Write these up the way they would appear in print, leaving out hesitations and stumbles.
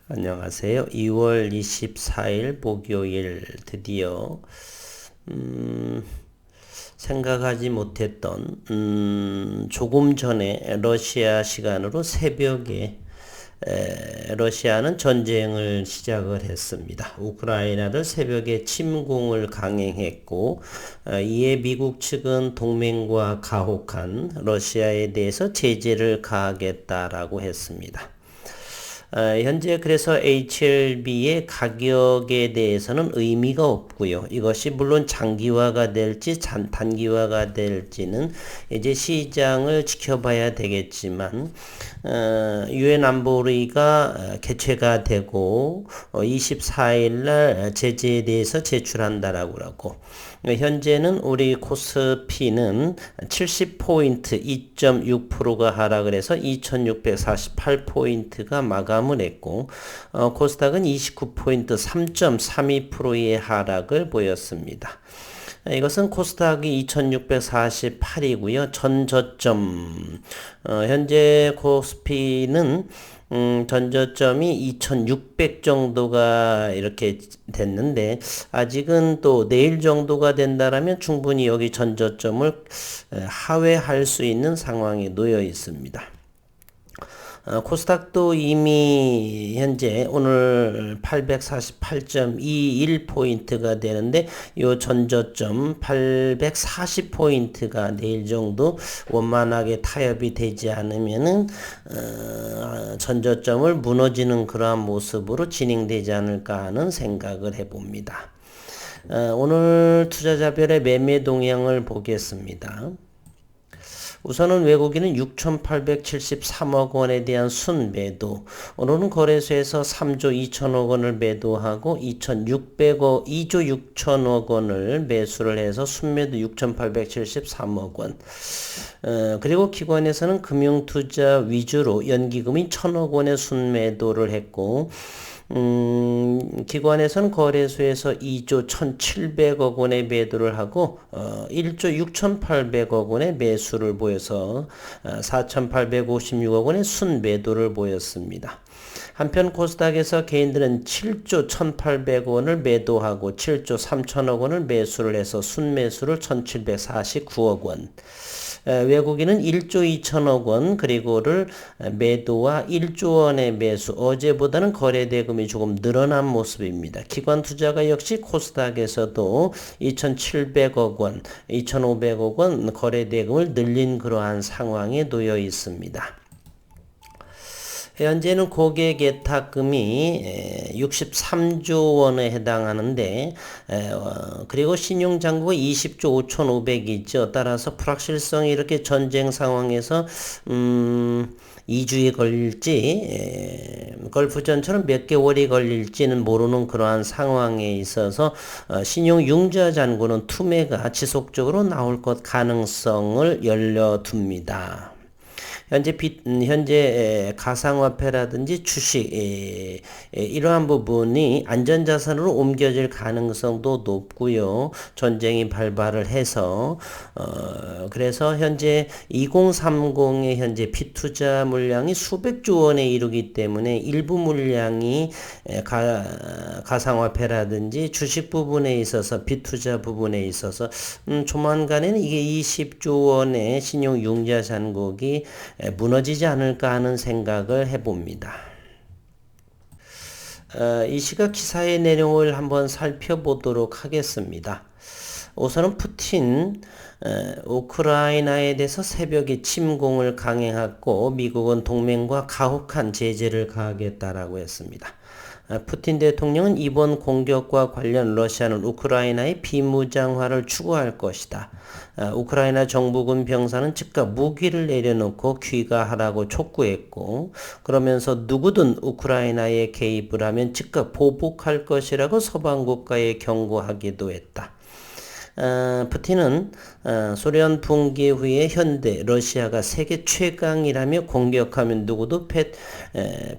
안녕하세요. 2월 24일 목요일 드디어 생각하지 못했던 조금 전에 러시아 시간으로 새벽에 러시아는 전쟁을 시작을 했습니다. 우크라이나를 새벽에 침공을 강행했고 이에 미국 측은 동맹과 가혹한 러시아에 대해서 제재를 가하겠다라고 했습니다. 현재 그래서 HLB의 가격에 대해서는 의미가 없고요. 이것이 물론 장기화가 될지 단기화가 될지는 이제 시장을 지켜봐야 되겠지만 유엔 안보리가 개최가 되고 24일 날 제재에 대해서 제출한다라고 하고 현재는 우리 코스피는 70포인트 2.6%가 하락을 해서 2648포인트가 마감을 했고 코스닥은 29포인트 3.32%의 하락을 보였습니다. 이것은 코스닥이 2648이고요. 전 저점 현재 코스피는 전 저점이 2600 정도가 이렇게 됐는데 아직은 또 내일 정도가 된다라면 충분히 여기 전 저점을 하회할 수 있는 상황에 놓여 있습니다. 코스닥도 이미 현재 오늘 848.21포인트가 되는데 요 전저점 840포인트가 내일 정도 원만하게 타협이 되지 않으면은 전저점을 무너지는 그러한 모습으로 진행되지 않을까 하는 생각을 해봅니다. 오늘 투자자별의 매매 동향을 보겠습니다. 우선은 외국인은 6,873억 원에 대한 순매도, 오늘은 거래소에서 3조 2천억 원을 매도하고 2,600억, 2조 6천억 원을 매수를 해서 순매도 6,873억 원. 그리고 기관에서는 금융투자 위주로 연기금이 1,000억 원의 순매도를 했고, 기관에서는 거래소에서 2조 1,700억 원의 매도를 하고 1조 6,800억 원의 매수를 보여서 4,856억 원의 순매도를 보였습니다. 한편 코스닥에서 개인들은 7조 1,800원을 매도하고 7조 3천억 원을 매수를 해서 순매수를 1,749억 원. 외국인은 1조 2천억 원 그리고를 매도와 1조 원의 매수, 어제보다는 거래 대금이 조금 늘어난 모습입니다. 기관 투자가 역시 코스닥에서도 2,700억 원, 2,500억 원 거래 대금을 늘린 그러한 상황에 놓여 있습니다. 현재는 고객 예탁금이 63조 원에 해당하는데 그리고 신용잔고가 20조 5,500이죠. 따라서 불확실성이 이렇게 전쟁 상황에서 2주에 걸릴지 걸프전처럼 몇 개월이 걸릴지는 모르는 그러한 상황에 있어서 신용융자 잔고는 투매가 지속적으로 나올 것 가능성을 열려둡니다. 현재 가상화폐라든지 주식 이러한 부분이 안전자산으로 옮겨질 가능성도 높고요. 전쟁이 발발을 해서 그래서 현재 2030의 현재 피투자 물량이 수백조 원에 이르기 때문에 일부 물량이 가상화폐라든지 주식 부분에 있어서 피투자 부분에 있어서 조만간에는 이게 20조 원의 신용융자 잔고가 무너지지 않을까 하는 생각을 해봅니다. 이 시각 기사의 내용을 한번 살펴보도록 하겠습니다. 우선은 푸틴 우크라이나에 대해서 새벽에 침공을 강행했고 미국은 동맹과 가혹한 제재를 가하겠다라고 했습니다. 푸틴 대통령은 이번 공격과 관련 러시아는 우크라이나의 비무장화를 추구할 것이다. 우크라이나 정부군 병사는 즉각 무기를 내려놓고 귀가하라고 촉구했고 그러면서 누구든 우크라이나에 개입을 하면 즉각 보복할 것이라고 서방 국가에 경고하기도 했다. 푸틴은 소련 붕괴 후에 현대 러시아가 세계 최강이라며 공격하면 누구도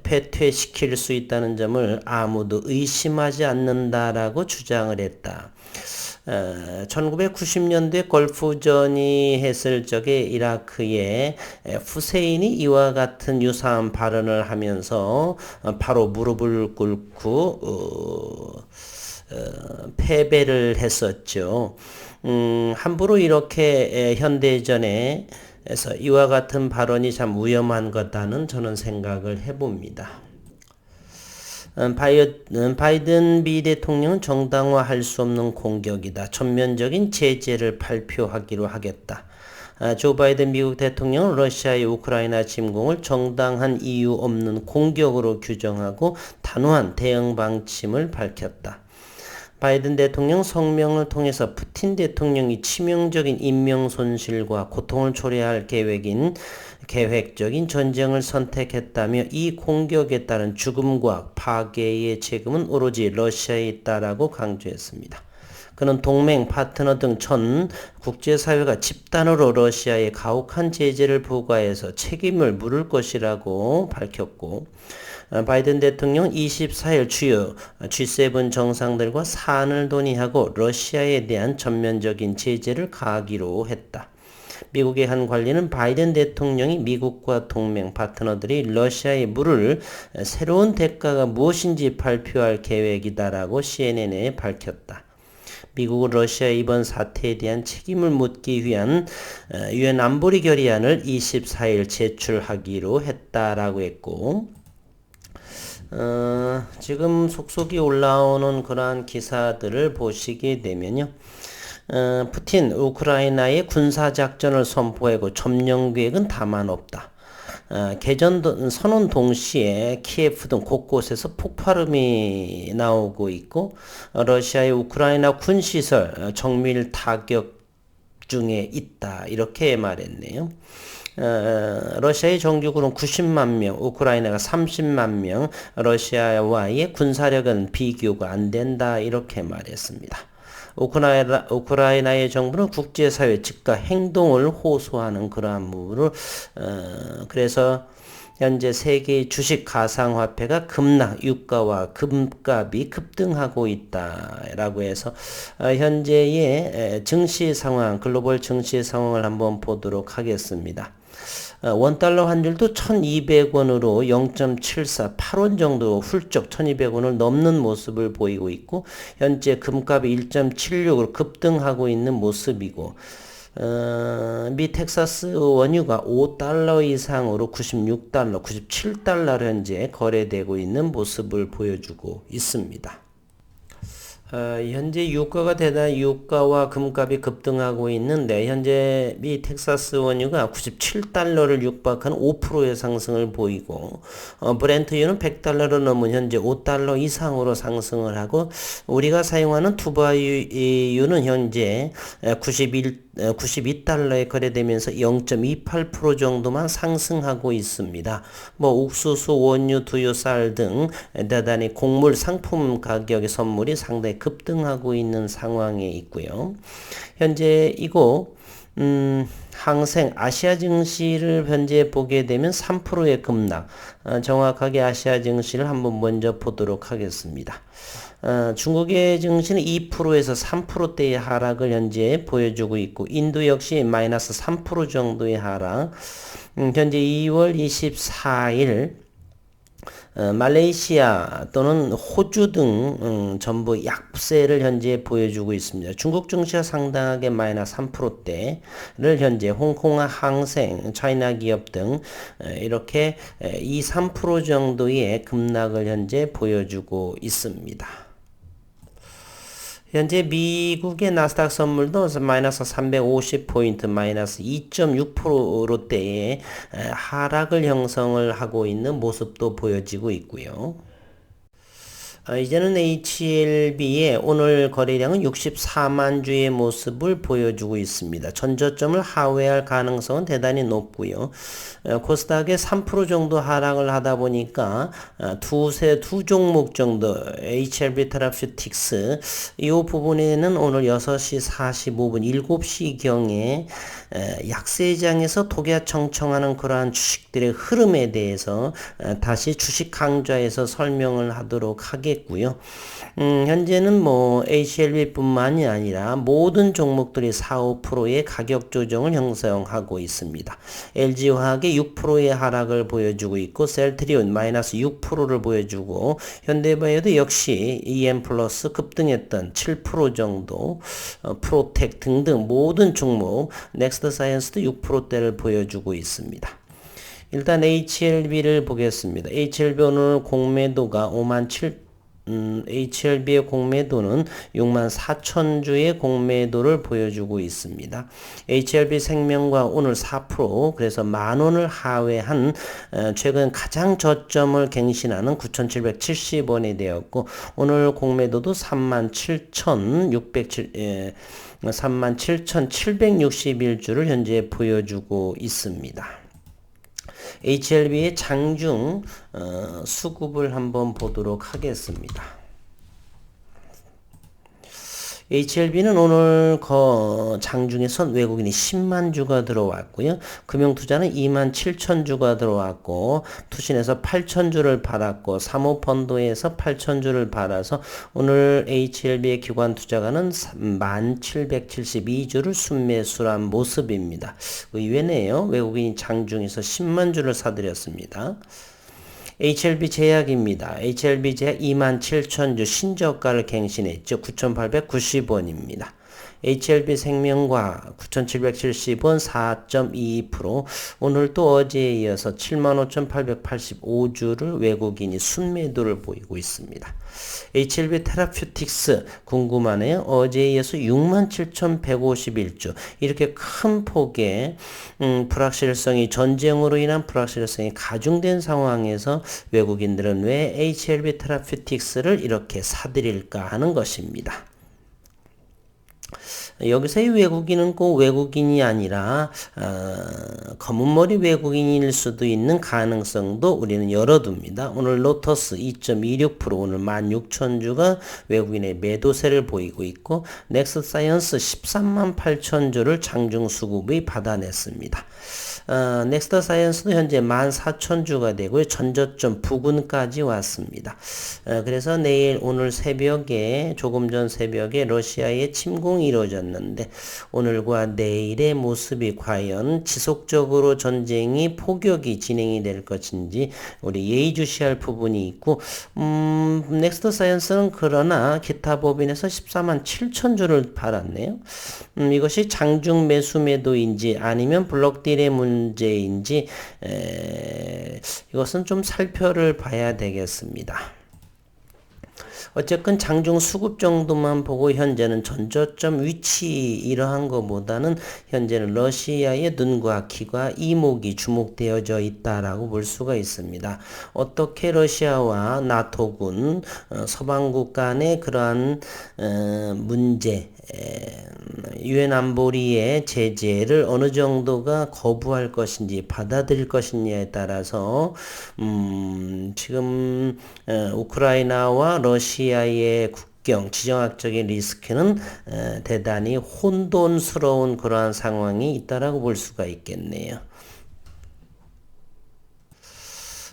패퇴시킬 수 있다는 점을 아무도 의심하지 않는다라고 주장을 했다. 1990년대 걸프전이 했을 적에 이라크에 후세인이 이와 같은 유사한 발언을 하면서 바로 무릎을 꿇고 패배를 했었죠. 함부로 이렇게 현대전에서 이와 같은 발언이 참 위험한 거다는 저는 생각을 해봅니다. 바이든 미대통령은 정당화할 수 없는 공격이다. 전면적인 제재를 발표하기로 하겠다. 조 바이든 미국 대통령은 러시아의 우크라이나 침공을 정당한 이유 없는 공격으로 규정하고 단호한 대응 방침을 밝혔다. 바이든 대통령 성명을 통해서 푸틴 대통령이 치명적인 인명 손실과 고통을 초래할 계획적인 전쟁을 선택했다며 이 공격에 따른 죽음과 파괴의 책임은 오로지 러시아에 있다라고 강조했습니다. 그는 동맹, 파트너 등 전 국제사회가 집단으로 러시아에 가혹한 제재를 부과해서 책임을 물을 것이라고 밝혔고, 바이든 대통령은 24일 주요 G7 정상들과 사안을 논의하고 러시아에 대한 전면적인 제재를 가하기로 했다. 미국의 한 관리는 바이든 대통령이 미국과 동맹 파트너들이 러시아에 물을 새로운 대가가 무엇인지 발표할 계획이다라고 CNN에 밝혔다. 미국은 러시아의 이번 사태에 대한 책임을 묻기 위한 유엔 안보리 결의안을 24일 제출하기로 했다라고 했고, 지금 속속이 올라오는 그러한 기사들을 보시게 되면요. 푸틴 우크라이나의 군사작전을 선포하고 점령 계획은 다만 없다. 개전 선언 동시에 키예프 등 곳곳에서 폭발음이 나오고 있고, 러시아의 우크라이나 군시설 정밀 타격 중에 있다. 이렇게 말했네요. 러시아의 정규군은 90만 명, 우크라이나가 30만 명, 러시아와의 군사력은 비교가 안 된다. 이렇게 말했습니다. 우크라이나의 정부는 국제사회 즉각 행동을 호소하는 그러한 부분을 그래서 현재 세계 주식 가상화폐가 급락, 유가와 금값이 급등하고 있다라고 해서 현재의 증시 상황, 글로벌 증시 상황을 한번 보도록 하겠습니다. 원달러 환율도 1200원으로 0.74, 8원 정도 훌쩍 1200원을 넘는 모습을 보이고 있고, 현재 금값이 1.76으로 급등하고 있는 모습이고, 미 텍사스 원유가 5달러 이상으로 96달러, 97달러로 현재 거래되고 있는 모습을 보여주고 있습니다. 현재 유가와 금값이 급등하고 있는데, 현재 미 텍사스 원유가 97달러를 육박하는 5%의 상승을 보이고, 브렌트유는 100달러를 넘은 현재 5달러 이상으로 상승을 하고, 우리가 사용하는 두바이유는 현재 92달러에 거래되면서 0.28% 정도만 상승하고 있습니다. 옥수수, 원유, 두유, 쌀 등 대단히 곡물 상품 가격의 선물이 상당히 급등하고 있는 상황에 있고요. 현재 항생 아시아 증시를 현재 보게 되면 3%의 급락, 정확하게 아시아 증시를 한번 먼저 보도록 하겠습니다. 중국의 증시는 2%에서 3%대의 하락을 현재 보여주고 있고, 인도 역시 마이너스 3% 정도의 하락, 현재 2월 24일 말레이시아 또는 호주 등 전부 약세를 현재 보여주고 있습니다. 중국 증시가 상당하게 마이너스 3%대를 현재 홍콩 항생, 차이나 기업 등 이렇게 2, 3% 정도의 급락을 현재 보여주고 있습니다. 현재 미국의 나스닥 선물도 마이너스 350포인트, 마이너스 2.6%대의 하락을 형성을 하고 있는 모습도 보여지고 있고요. 이제는 HLB의 오늘 거래량은 64만 주의 모습을 보여주고 있습니다. 전저점을 하회할 가능성은 대단히 높고요. 코스닥에 3% 정도 하락을 하다 보니까 두 종목 정도 HLB 테라퓨틱스 이 부분에는 오늘 6시 45분 7시경에 약세장에서 독야청청하는 그러한 주식들의 흐름에 대해서 다시 주식 강좌에서 설명을 하도록 하겠습니다. 하겠고요. 현재는 뭐 HLB뿐만이 아니라 모든 종목들이 4, 5%의 가격 조정을 형성하고 있습니다. LG화학이 6%의 하락을 보여주고 있고 셀트리온 마이너스 6%를 보여주고 현대바이오도 역시 EM 플러스 급등했던 7% 정도, 프로텍 등등 모든 종목, 넥스트 사이언스도 6%대를 보여주고 있습니다. 일단 HLB를 보겠습니다. HLB 오늘 공매도가 HLB의 공매도는 64,000주의 공매도를 보여주고 있습니다. HLB 생명과 오늘 4%, 그래서 10,000원을 하회한 최근 가장 저점을 갱신하는 9,770원이 되었고 오늘 공매도도 37,761주를 현재 보여주고 있습니다. HLB의 장중 수급을 한번 보도록 하겠습니다. HLB는 오늘 장중에선 외국인이 10만 주가 들어왔고요. 금융투자는 2만 7천 주가 들어왔고 투신에서 8천 주를 팔았고 사모펀드에서 8천 주를 팔아서 오늘 HLB의 기관투자가는 1,772주를 순매수한 모습입니다. 의외네요. 외국인이 장중에서 10만 주를 사들였습니다. HLB 제약입니다. HLB 제약 27,000주 신저가를 갱신했죠. 9,890원입니다. HLB 생명과 9,770원 4.22%, 오늘 또 어제에 이어서 75,885주를 외국인이 순매도를 보이고 있습니다. HLB 테라퓨틱스 궁금하네요. 어제에 이어서 67,151주, 이렇게 큰 폭의 불확실성이, 전쟁으로 인한 불확실성이 가중된 상황에서 외국인들은 왜 HLB 테라퓨틱스를 이렇게 사들일까 하는 것입니다. 여기서의 외국인은 꼭 외국인이 아니라 검은머리 외국인일 수도 있는 가능성도 우리는 열어둡니다. 오늘 로터스 2.26%, 오늘 16,000주가 외국인의 매도세를 보이고 있고 넥스트 사이언스 13만 8천주를 장중 수급이 받아냈습니다. 넥스트 사이언스도 현재 14,000주가 되고요. 전저점 부근까지 왔습니다. 그래서 오늘 새벽에, 조금 전 새벽에 러시아의 침공이 이루어졌는데 오늘과 내일의 모습이 과연 지속적으로 전쟁이 폭격이 진행이 될 것인지 우리 예의주시할 부분이 있고, 넥스트 사이언스는 그러나 기타 법인에서 14만 7천주를 팔았네요. 이것이 장중 매수 매도인지 아니면 블록딜의 문제인지 이것은 좀 살펴를 봐야 되겠습니다. 어쨌건 장중 수급 정도만 보고 현재는 전저점 위치 이러한 것보다는 현재는 러시아의 눈과 귀가 이목이 주목되어져 있다라고 볼 수가 있습니다. 어떻게 러시아와 나토군 서방국 간의 그러한 문제, 유엔 안보리의 제재를 어느 정도가 거부할 것인지 받아들일 것이냐에 따라서 지금 우크라이나와 러시아의 국경 지정학적인 리스크는 대단히 혼돈스러운 그러한 상황이 있다라고 볼 수가 있겠네요.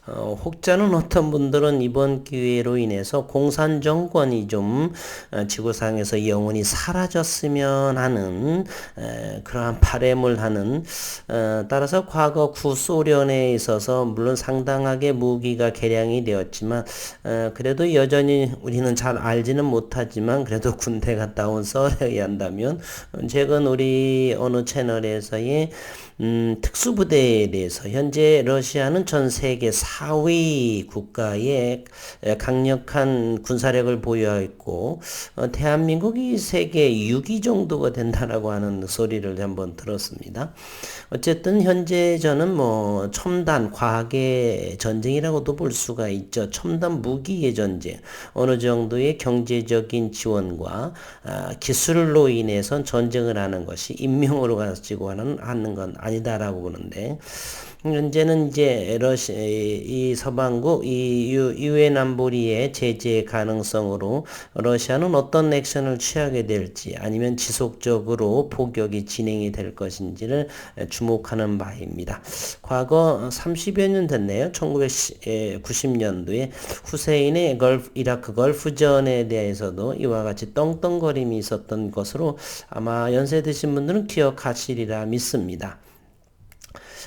혹자는 어떤 분들은 이번 기회로 인해서 공산 정권이 좀 지구상에서 영원히 사라졌으면 하는 그러한 바람을 하는, 따라서 과거 구소련에 있어서 물론 상당하게 무기가 개량이 되었지만 그래도 여전히 우리는 잘 알지는 못하지만 그래도 군대 갔다 온 썰에 의한다면 최근 우리 어느 채널에서의 특수부대에 대해서 현재 러시아는 전 세계 4위 국가의 강력한 군사력을 보유하고 대한민국이 세계 6위 정도가 된다라고 하는 소리를 한번 들었습니다. 어쨌든 현재 저는 뭐 첨단 과학의 전쟁이라고도 볼 수가 있죠. 첨단 무기의 전쟁, 어느 정도의 경제적인 지원과 기술로 인해서 전쟁을 하는 것이 인명으로 가지고 하는 건 아니다라고 보는데, 현재는 이제 이 서방국 유엔 안보리의 제재 가능성으로 러시아는 어떤 액션을 취하게 될지 아니면 지속적으로 포격이 진행이 될 것인지를 주목하는 바입니다. 과거 30여 년 됐네요. 1990년도에 후세인의 이라크 걸프전에 대해서도 이와 같이 떵떵거림이 있었던 것으로 아마 연세 드신 분들은 기억하시리라 믿습니다.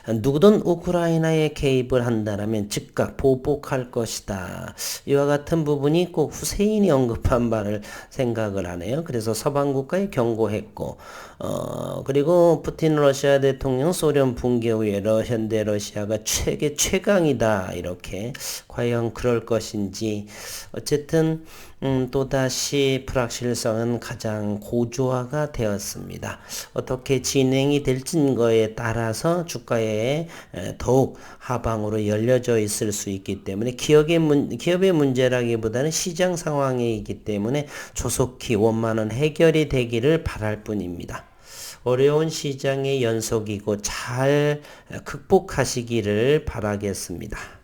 누구든 우크라이나에 개입을 한다면 즉각 보복할 것이다. 이와 같은 부분이 꼭 후세인이 언급한 바를 생각을 하네요. 그래서 서방 국가에 경고했고, 그리고 푸틴 러시아 대통령 소련 붕괴 후에 현대 러시아가 최강이다. 이렇게 과연 그럴 것인지 어쨌든 또다시 불확실성은 가장 고조화가 되었습니다. 어떻게 진행이 될 증거에 따라서 주가에 더욱 하방으로 열려져 있을 수 있기 때문에 기업의 문제라기보다는 시장 상황이기 때문에 조속히 원만한 해결이 되기를 바랄 뿐입니다. 어려운 시장의 연속이고 잘 극복하시기를 바라겠습니다.